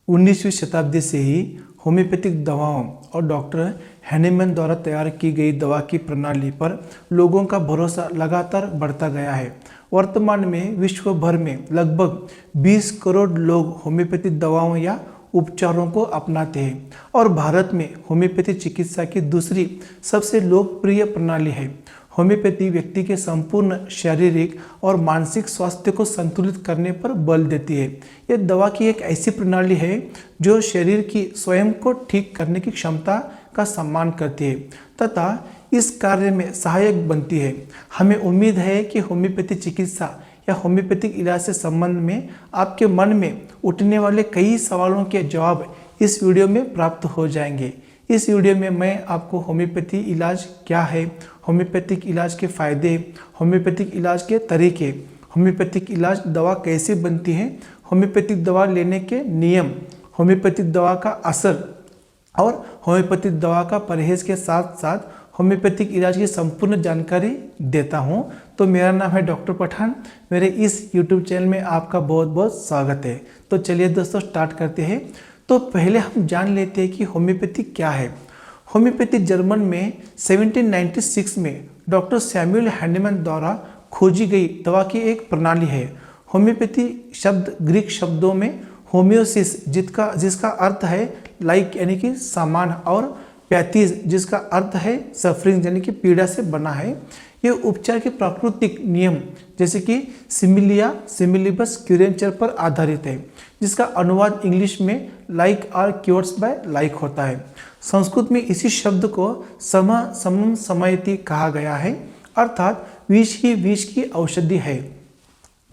19वीं शताब्दी से ही होम्योपैथिक दवाओं और डॉक्टर हैनीमैन द्वारा तैयार की गई दवा की प्रणाली पर लोगों का भरोसा लगातार बढ़ता गया है। वर्तमान में विश्व भर में लगभग 20 करोड़ लोग होम्योपैथिक दवाओं या उपचारों को अपनाते हैं और भारत में होम्योपैथी चिकित्सा की दूसरी सबसे लोकप्रिय प्रणाली है। होम्योपैथी व्यक्ति के संपूर्ण शारीरिक और मानसिक स्वास्थ्य को संतुलित करने पर बल देती है। यह दवा की एक ऐसी प्रणाली है जो शरीर की स्वयं को ठीक करने की क्षमता का सम्मान करती है तथा इस कार्य में सहायक बनती है। हमें उम्मीद है कि होम्योपैथी चिकित्सा या होम्योपैथिक इलाज से संबंध में आपके मन में उठने वाले कई सवालों के जवाब इस वीडियो में प्राप्त हो जाएंगे। इस वीडियो में मैं आपको होम्योपैथी इलाज क्या है, होम्योपैथिक इलाज के फायदे, होम्योपैथिक इलाज के तरीके, होम्योपैथिक इलाज दवा कैसे बनती है, होम्योपैथिक दवा लेने के नियम, होम्योपैथिक दवा का असर और होम्योपैथिक दवा का परहेज के साथ साथ होम्योपैथिक इलाज की संपूर्ण जानकारी देता हूं। तो मेरा नाम है डॉक्टर पठान। मेरे इस यूट्यूब चैनल में आपका बहुत बहुत स्वागत है। तो चलिए दोस्तों स्टार्ट करते हैं। तो पहले हम जान लेते हैं कि होम्योपैथी क्या है। होम्योपैथी जर्मन में 1796 में डॉक्टर सैमुअल हैनीमैन द्वारा खोजी गई दवा की एक प्रणाली है। होम्योपैथी शब्द ग्रीक शब्दों में होम्योसिस जिसका अर्थ है लाइक यानी कि समान और पैथीज जिसका अर्थ है सफरिंग यानी कि पीड़ा से बना है। ये उपचार के प्राकृतिक नियम जैसे कि सिमिलिया सिमिलिबस क्यूरेंचर पर आधारित है, जिसका अनुवाद इंग्लिश में like are cures by like होता है। संस्कृत में इसी शब्द को समम समयति कहा गया है, अर्थात विष ही विष की औषधि है।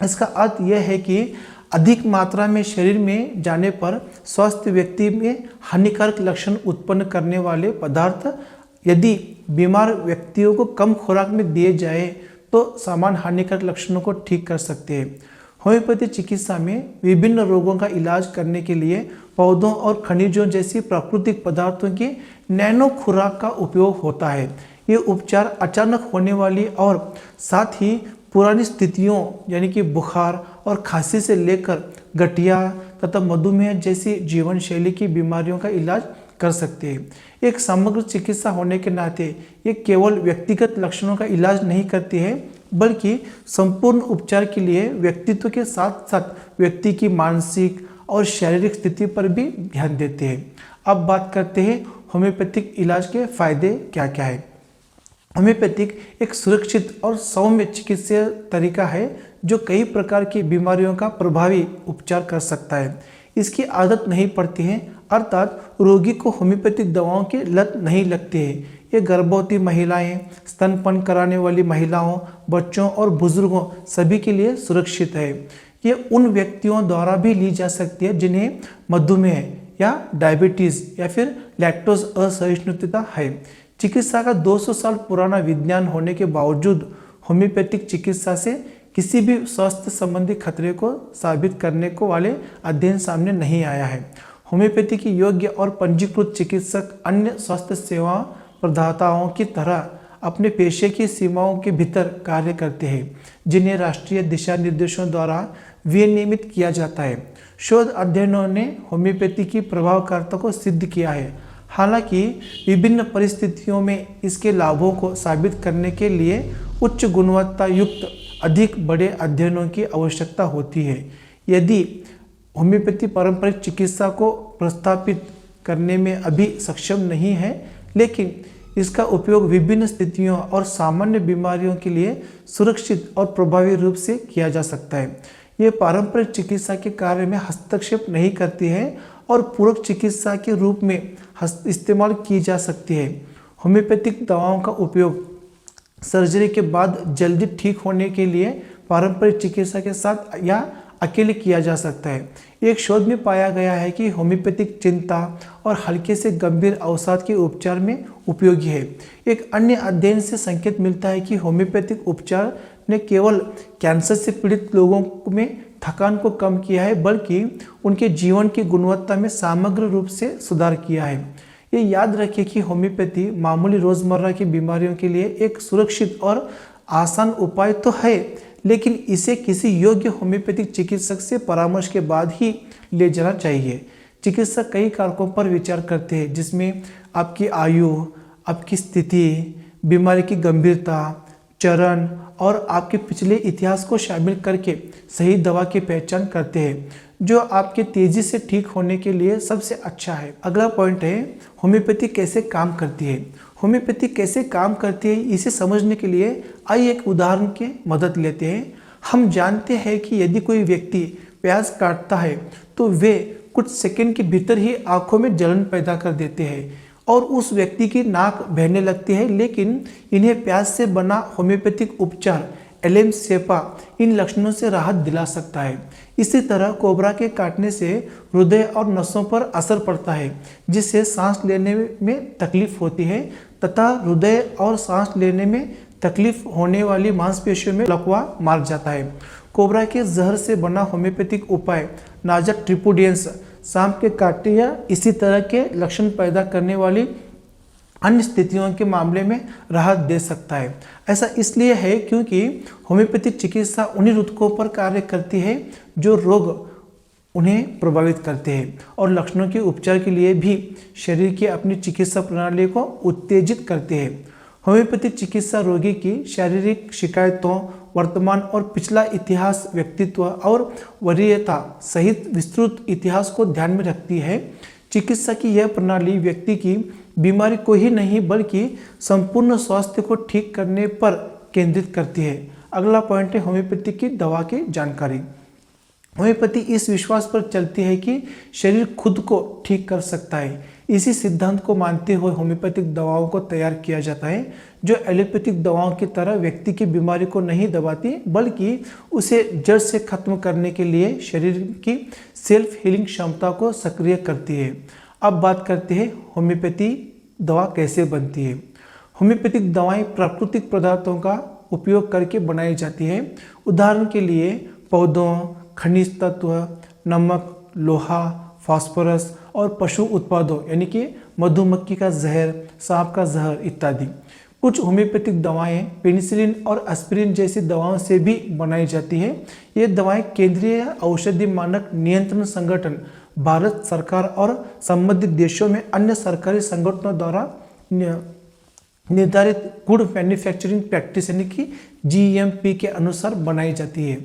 इसका अर्थ यह है कि अधिक मात्रा में शरीर में जाने पर स्वस्थ व्यक्ति में हानिकारक लक्षण उत्पन्न करने वाले पदार्थ यदि बीमार व्यक्तियों को कम खुराक में दिए जाए तो समान हानिकारक लक्षणों को ठीक कर सकते हैं। होम्योपैथी चिकित्सा में विभिन्न रोगों का इलाज करने के लिए पौधों और खनिजों जैसी प्राकृतिक पदार्थों की नैनो खुराक का उपयोग होता है। ये उपचार अचानक होने वाली और साथ ही पुरानी स्थितियों यानी कि बुखार और खांसी से लेकर गठिया तथा मधुमेह जैसी जीवन शैली की बीमारियों का इलाज कर सकते हैं। एक समग्र चिकित्सा होने के नाते ये केवल व्यक्तिगत लक्षणों का इलाज नहीं करती है, बल्कि संपूर्ण उपचार के लिए व्यक्तित्व के साथ साथ व्यक्ति की मानसिक और शारीरिक स्थिति पर भी ध्यान देते हैं। अब बात करते हैं होम्योपैथिक इलाज के फायदे क्या क्या है। होम्योपैथिक एक सुरक्षित और सौम्य चिकित्सीय तरीका है जो कई प्रकार की बीमारियों का प्रभावी उपचार कर सकता है। इसकी आदत नहीं पड़ती है, अर्थात रोगी को होम्योपैथिक दवाओं की लत नहीं लगती है। ये गर्भवती महिलाएं, स्तनपान कराने वाली महिलाओं, बच्चों और बुजुर्गों सभी के लिए सुरक्षित है। ये उन व्यक्तियों द्वारा भी ली जा सकती है जिन्हें मधुमेह या डायबिटीज या फिर लैक्टोज असहिष्णुता है। चिकित्सा का 200 साल पुराना विज्ञान होने के बावजूद होम्योपैथिक चिकित्सा से किसी भी स्वास्थ्य संबंधी खतरे को साबित करने को वाले अध्ययन सामने नहीं आया है। होम्योपैथी की योग्य और पंजीकृत चिकित्सक अन्य स्वास्थ्य सेवा प्रदाताओं की तरह अपने पेशे की सीमाओं के भीतर कार्य करते हैं, जिन्हें राष्ट्रीय दिशा निर्देशों द्वारा विनियमित किया जाता है। शोध अध्ययनों ने होम्योपैथी की प्रभावकारिता को सिद्ध किया है। हालांकि विभिन्न परिस्थितियों में इसके लाभों को साबित करने के लिए उच्च गुणवत्ता युक्त अधिक बड़े अध्ययनों की आवश्यकता होती है। यदि होम्योपैथी पारंपरिक चिकित्सा को प्रस्थापित करने में अभी सक्षम नहीं है, लेकिन इसका उपयोग विभिन्न स्थितियों और सामान्य बीमारियों के लिए सुरक्षित और प्रभावी रूप से किया जा सकता है। ये पारंपरिक चिकित्सा के कार्य में हस्तक्षेप नहीं करती है और पूरक चिकित्सा के रूप में इस्तेमाल की जा सकती है। होम्योपैथिक दवाओं का उपयोग सर्जरी के बाद जल्दी ठीक होने के लिए पारंपरिक चिकित्सा के साथ या अकेले किया जा सकता है। एक शोध में पाया गया है कि होम्योपैथिक चिंता और हल्के से गंभीर अवसाद के उपचार में उपयोगी है। एक अन्य अध्ययन से संकेत मिलता है कि होम्योपैथिक उपचार ने केवल कैंसर से पीड़ित लोगों में थकान को कम किया है, बल्कि उनके जीवन की गुणवत्ता में समग्र रूप से सुधार किया है। ये याद रखें कि होम्योपैथी मामूली रोजमर्रा की बीमारियों के लिए एक सुरक्षित और आसान उपाय तो है, लेकिन इसे किसी योग्य होम्योपैथिक चिकित्सक से परामर्श के बाद ही ले जाना चाहिए। चिकित्सक कई कारकों पर विचार करते हैं, जिसमें आपकी आयु, आपकी स्थिति, बीमारी की गंभीरता, चरण और आपके पिछले इतिहास को शामिल करके सही दवा की पहचान करते हैं, जो आपके तेजी से ठीक होने के लिए सबसे अच्छा है। अगला पॉइंट है होम्योपैथी कैसे काम करती है। होम्योपैथी कैसे काम करती है इसे समझने के लिए आइए एक उदाहरण की मदद लेते हैं। हम जानते हैं कि यदि कोई व्यक्ति प्याज काटता है तो वे कुछ सेकंड के भीतर ही आंखों में जलन पैदा कर देते हैं और उस व्यक्ति की नाक बहने लगती है, लेकिन इन्हें प्याज से बना होम्योपैथिक उपचार एलेम-सेपा इन लक्षणों से राहत दिला सकता है। इसी तरह कोबरा के काटने से हृदय और नसों पर असर पड़ता है, जिससे सांस लेने में तकलीफ होती है तथा हृदय और सांस लेने में तकलीफ होने वाली मांसपेशियों में लकवा मार जाता है। कोबरा के जहर से बना होम्योपैथिक उपाय नाजा ट्रिपुडियंस सांप के काटने या इसी तरह के लक्षण पैदा करने वाली अन्य स्थितियों के मामले में राहत दे सकता है। ऐसा इसलिए है क्योंकि होम्योपैथिक चिकित्सा उन्हीं ऊतकों पर कार्य करती है जो रोग उन्हें प्रभावित करते हैं और लक्षणों के उपचार के लिए भी शरीर की अपनी चिकित्सा प्रणाली को उत्तेजित करते हैं। होम्योपैथिक चिकित्सा रोगी की शारीरिक शिकायतों, वर्तमान और पिछला इतिहास, व्यक्तित्व और वरीयता सहित विस्तृत इतिहास को ध्यान में रखती है। चिकित्सा की यह प्रणाली व्यक्ति की बीमारी को ही नहीं बल्कि संपूर्ण स्वास्थ्य को ठीक करने पर केंद्रित करती है। अगला पॉइंट है होम्योपैथी की दवा की जानकारी। होम्योपैथी इस विश्वास पर चलती है कि शरीर खुद को ठीक कर सकता है। इसी सिद्धांत को मानते हुए होम्योपैथिक दवाओं को तैयार किया जाता है, जो एलोपैथिक दवाओं की तरह व्यक्ति की बीमारी को नहीं दबाती बल्कि उसे जड़ से खत्म करने के लिए शरीर की सेल्फ हीलिंग क्षमता को सक्रिय करती है। अब बात करते हैं होम्योपैथी दवा कैसे बनती है। होम्योपैथिक दवाएं प्राकृतिक पदार्थों का उपयोग करके बनाई जाती है। उदाहरण के लिए पौधों, खनिज तत्व, नमक, लोहा, फास्फोरस और पशु उत्पादों यानी कि मधुमक्खी का जहर, सांप का जहर इत्यादि। कुछ होम्योपैथिक दवाएं पेनिसिलिन और एस्पिरिन जैसी दवाओं से भी बनाई जाती है। ये दवाएं केंद्रीय औषधि मानक नियंत्रण संगठन, भारत सरकार और संबंधित देशों में अन्य सरकारी संगठनों द्वारा निर्धारित गुड मैन्युफैक्चरिंग प्रैक्टिस यानी कि GMP के अनुसार बनाई जाती है।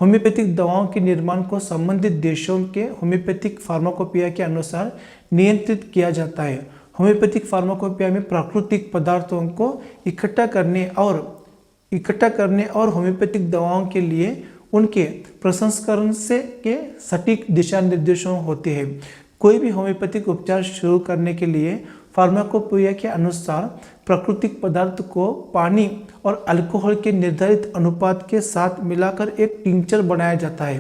होम्योपैथिक दवाओं के निर्माण को संबंधित देशों के होम्योपैथिक फार्माकोपिया के अनुसार नियंत्रित किया जाता है। होम्योपैथिक फार्माकोपिया में प्राकृतिक पदार्थों को इकट्ठा करने और होम्योपैथिक दवाओं के लिए उनके प्रसंस्करण से के सटीक दिशा निर्देशों होते हैं। कोई भी होम्योपैथिक उपचार शुरू करने के लिए फार्माकोपिया के अनुसार प्राकृतिक पदार्थ को पानी और अल्कोहल के निर्धारित अनुपात के साथ मिलाकर एक टिंचर बनाया जाता है।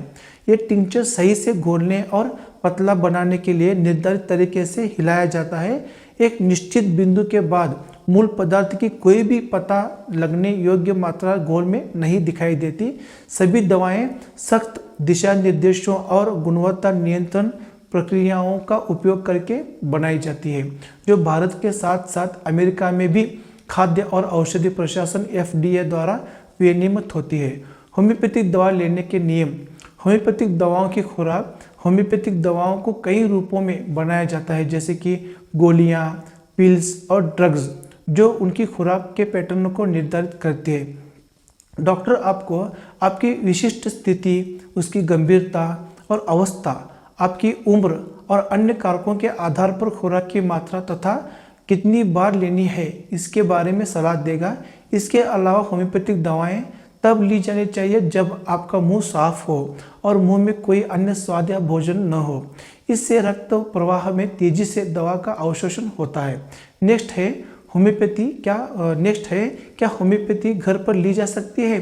ये टिंचर सही से घोलने और पतला बनाने के लिए निर्धारित तरीके से हिलाया जाता है। एक निश्चित बिंदु के बाद मूल पदार्थ की कोई भी पता लगने योग्य मात्रा घोल में नहीं दिखाई देती। सभी दवाएं सख्त दिशा निर्देशों और गुणवत्ता नियंत्रण प्रक्रियाओं का उपयोग करके बनाई जाती है, जो भारत के साथ साथ अमेरिका में भी खाद्य और औषधि प्रशासन FDA द्वारा विनियमित होती है। होम्योपैथिक दवा लेने के नियम। होम्योपैथिक दवाओं की खुराक। होम्योपैथिक दवाओं को कई रूपों में बनाया जाता है, जैसे कि गोलियां, पिल्स और ड्रग्स, जो उनकी खुराक के पैटर्न को निर्धारित करते हैं। डॉक्टर आपको आपकी विशिष्ट स्थिति, उसकी गंभीरता और अवस्था, आपकी उम्र और अन्य कारकों के आधार पर खुराक की मात्रा तथा कितनी बार लेनी है इसके बारे में सलाह देगा। इसके अलावा होम्योपैथिक दवाएं तब ली जानी चाहिए जब आपका मुंह साफ हो और मुंह में कोई अन्य स्वाद या भोजन न हो। इससे रक्त प्रवाह में तेजी से दवा का अवशोषण होता है। नेक्स्ट है क्या होम्योपैथी घर पर ली जा सकती है।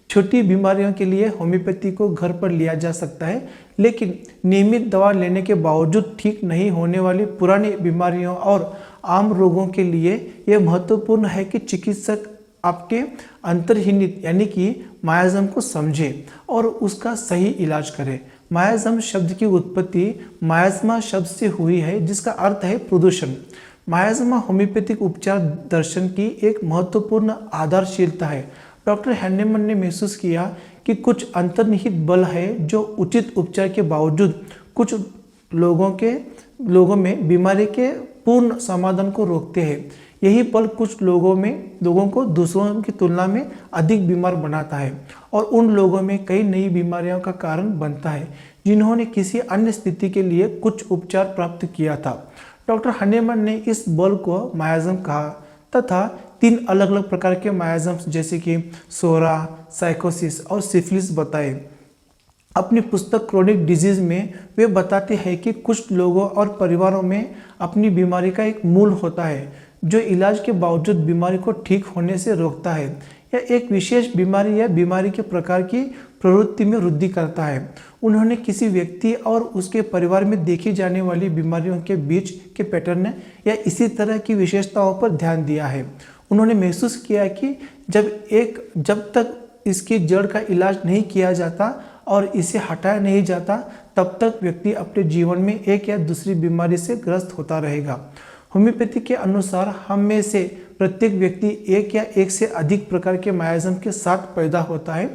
छोटी बीमारियों के लिए होम्योपैथी को घर पर लिया जा सकता है, लेकिन नियमित दवा लेने के बावजूद ठीक नहीं होने वाली पुरानी बीमारियों और आम रोगों के लिए यह महत्वपूर्ण है कि चिकित्सक आपके अंतर्निहित यानी कि मायाज़म को समझे और उसका सही इलाज करे। मायाज़म शब्द की उत्पत्ति मायाज़मा शब्द से हुई है, जिसका अर्थ है प्रदूषण। मायाज़मा होम्योपैथिक उपचार दर्शन की एक महत्वपूर्ण आधारशिलता है। डॉक्टर हैनेमन ने महसूस किया कि कुछ अंतर्निहित बल है जो उचित उपचार के बावजूद कुछ लोगों में बीमारी के पूर्ण समाधान को रोकते हैं। यही बल कुछ लोगों को दूसरों की तुलना में अधिक बीमार बनाता है और उन लोगों में कई नई बीमारियों का कारण बनता है जिन्होंने किसी अन्य स्थिति के लिए कुछ उपचार प्राप्त किया था। डॉक्टर हनीमैन ने इस बल को मायाज़म कहा तथा 3 अलग अलग प्रकार के मायाज़म्स जैसे कि सोरा, साइकोसिस और सिफिलिस बताए। अपनी पुस्तक क्रोनिक डिजीज में वे बताते हैं कि कुछ लोगों और परिवारों में अपनी बीमारी का एक मूल होता है जो इलाज के बावजूद बीमारी को ठीक होने से रोकता है या एक विशेष बीमारी या बीमारी के प्रकार की प्रवृत्ति में वृद्धि करता है। उन्होंने किसी व्यक्ति और उसके परिवार में देखी जाने वाली बीमारियों के बीच के पैटर्न या इसी तरह की विशेषताओं पर ध्यान दिया है। उन्होंने महसूस किया कि जब तक इसकी जड़ का इलाज नहीं किया जाता और इसे हटाया नहीं जाता तब तक व्यक्ति अपने जीवन में एक या दूसरी बीमारी से ग्रस्त होता रहेगा। होम्योपैथी के अनुसार हम में से प्रत्येक व्यक्ति एक या एक से अधिक प्रकार के मायाज़म के साथ पैदा होता है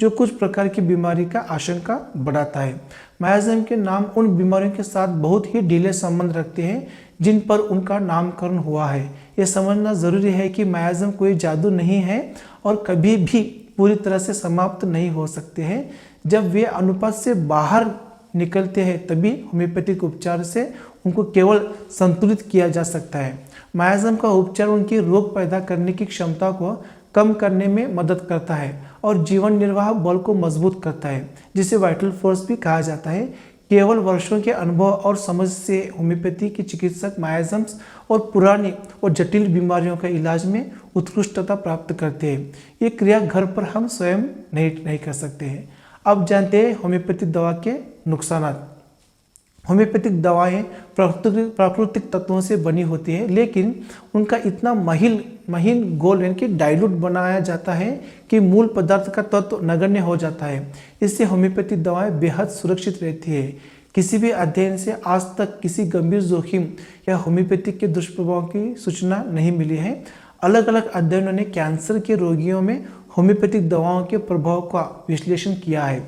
जो कुछ प्रकार की बीमारी का आशंका बढ़ाता है। मायाज़म के नाम उन बीमारियों के साथ बहुत ही ढीले संबंध रखते हैं जिन पर उनका नामकरण हुआ है। यह समझना जरूरी है कि मायाज़म कोई जादू नहीं है और कभी भी पूरी तरह से समाप्त नहीं हो सकते हैं। जब वे अनुपात से बाहर निकलते हैं तभी होम्योपैथिक उपचार से उनको केवल संतुलित किया जा सकता है। मायाज़म का उपचार उनकी रोग पैदा करने की क्षमता को कम करने में मदद करता है और जीवन निर्वाह बल को मजबूत करता है जिसे वाइटल फोर्स भी कहा जाता है। केवल वर्षों के अनुभव और समझ से होम्योपैथी के चिकित्सक मायाज़म्स और पुरानी और जटिल बीमारियों का इलाज में उत्कृष्टता प्राप्त करते हैं। ये क्रिया घर पर हम स्वयं नहीं कर सकते हैं। अब जानते हैं होम्योपैथिक दवा के नुकसान। होम्योपैथिक दवाएं प्राकृतिक तत्वों से बनी होती है लेकिन उनका इतना महीन घोल यानी कि डाइल्यूट बनाया जाता है कि मूल पदार्थ का तत्व नगण्य हो जाता है। इससे होम्योपैथिक दवाएं बेहद सुरक्षित रहती है। किसी भी अध्ययन से आज तक किसी गंभीर जोखिम या होम्योपैथिक के दुष्प्रभाव की सूचना नहीं मिली है। अलग अलग अध्ययनों ने कैंसर के रोगियों में होम्योपैथिक दवाओं के प्रभाव का विश्लेषण किया है।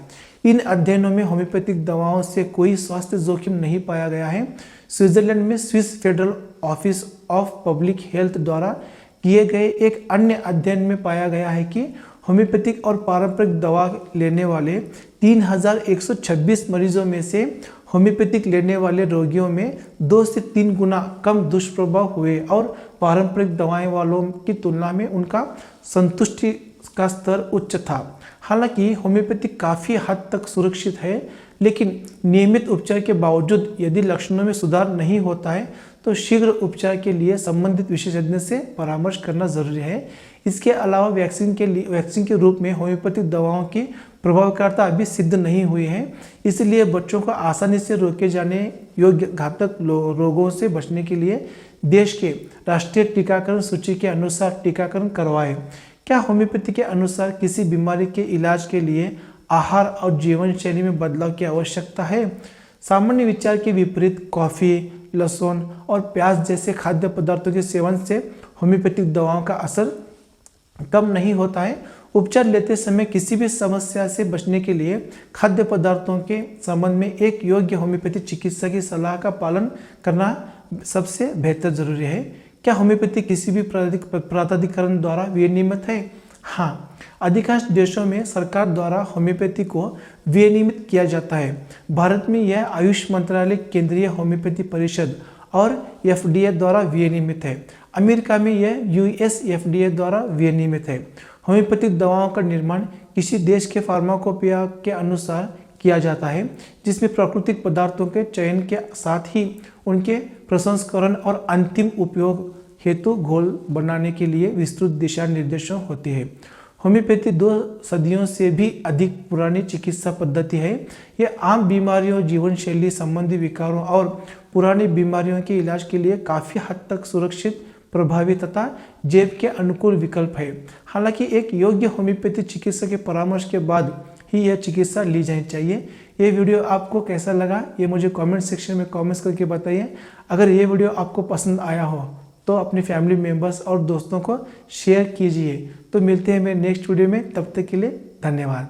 इन अध्ययनों में होम्योपैथिक दवाओं से कोई स्वास्थ्य जोखिम नहीं पाया गया है। स्विट्जरलैंड में Swiss federal office of public health द्वारा किए गए एक अन्य अध्ययन में पाया गया है कि होम्योपैथिक और पारंपरिक दवा लेने वाले 3126 मरीजों में से होम्योपैथिक लेने वाले रोगियों में 2 से 3 गुना कम दुष्प्रभाव हुए और पारंपरिक दवाएं वालों की तुलना में उनका संतुष्टि का स्तर उच्च था। हालांकि होम्योपैथिक काफ़ी हद तक सुरक्षित है लेकिन नियमित उपचार के बावजूद यदि लक्षणों में सुधार नहीं होता है तो शीघ्र उपचार के लिए संबंधित विशेषज्ञ से परामर्श करना जरूरी है। इसके अलावा वैक्सीन के रूप में होम्योपैथिक दवाओं की प्रभावकारिता अभी सिद्ध नहीं हुई है। इसलिए बच्चों को आसानी से रोके जाने योग्य घातक रोगों से बचने के लिए देश के राष्ट्रीय टीकाकरण सूची के अनुसार टीकाकरण करवाएं। क्या होम्योपैथी के अनुसार किसी बीमारी के इलाज के लिए आहार और जीवन शैली में बदलाव की आवश्यकता है? सामान्य विचार के विपरीत कॉफ़ी, लहसुन और प्याज जैसे खाद्य पदार्थों के सेवन से होम्योपैथिक दवाओं का असर कम नहीं होता है। उपचार लेते समय किसी भी समस्या से बचने के लिए खाद्य पदार्थों के संबंध में एक योग्य होम्योपैथी चिकित्सक की सलाह का पालन करना सबसे बेहतर जरूरी है। क्या होम्योपैथी किसी भी प्राधिकरण द्वारा विनियमित है? हाँ, अधिकांश देशों में सरकार द्वारा होम्योपैथी को विनियमित किया जाता है। भारत में यह आयुष मंत्रालय, केंद्रीय होम्योपैथी परिषद और FDA द्वारा विनियमित है। अमेरिका में यह US FDA द्वारा विनियमित है। होम्योपैथिक दवाओं का निर्माण किसी देश के फार्माकोपिया के अनुसार किया जाता है जिसमें प्राकृतिक पदार्थों के चयन के साथ ही उनके प्रसंस्करण और अंतिम उपयोग हेतु घोल बनाने के लिए विस्तृत दिशा निर्देशों होते हैं। होम्योपैथी 2 सदियों से भी अधिक पुरानी चिकित्सा पद्धति है। यह आम बीमारियों, जीवन शैली संबंधी विकारों और पुरानी बीमारियों के इलाज के लिए काफ़ी हद तक सुरक्षित, प्रभावी तथा जैव के अनुकूल विकल्प है। हालांकि एक योग्य होम्योपैथी चिकित्सक के परामर्श के बाद ही यह चिकित्सा ली जानी चाहिए। ये वीडियो आपको कैसा लगा ये मुझे कमेंट सेक्शन में कमेंट्स करके बताइए। अगर ये वीडियो आपको पसंद आया हो तो अपने फैमिली मेम्बर्स और दोस्तों को शेयर कीजिए। तो मिलते हैं मेरे नेक्स्ट वीडियो में, तब तक के लिए धन्यवाद।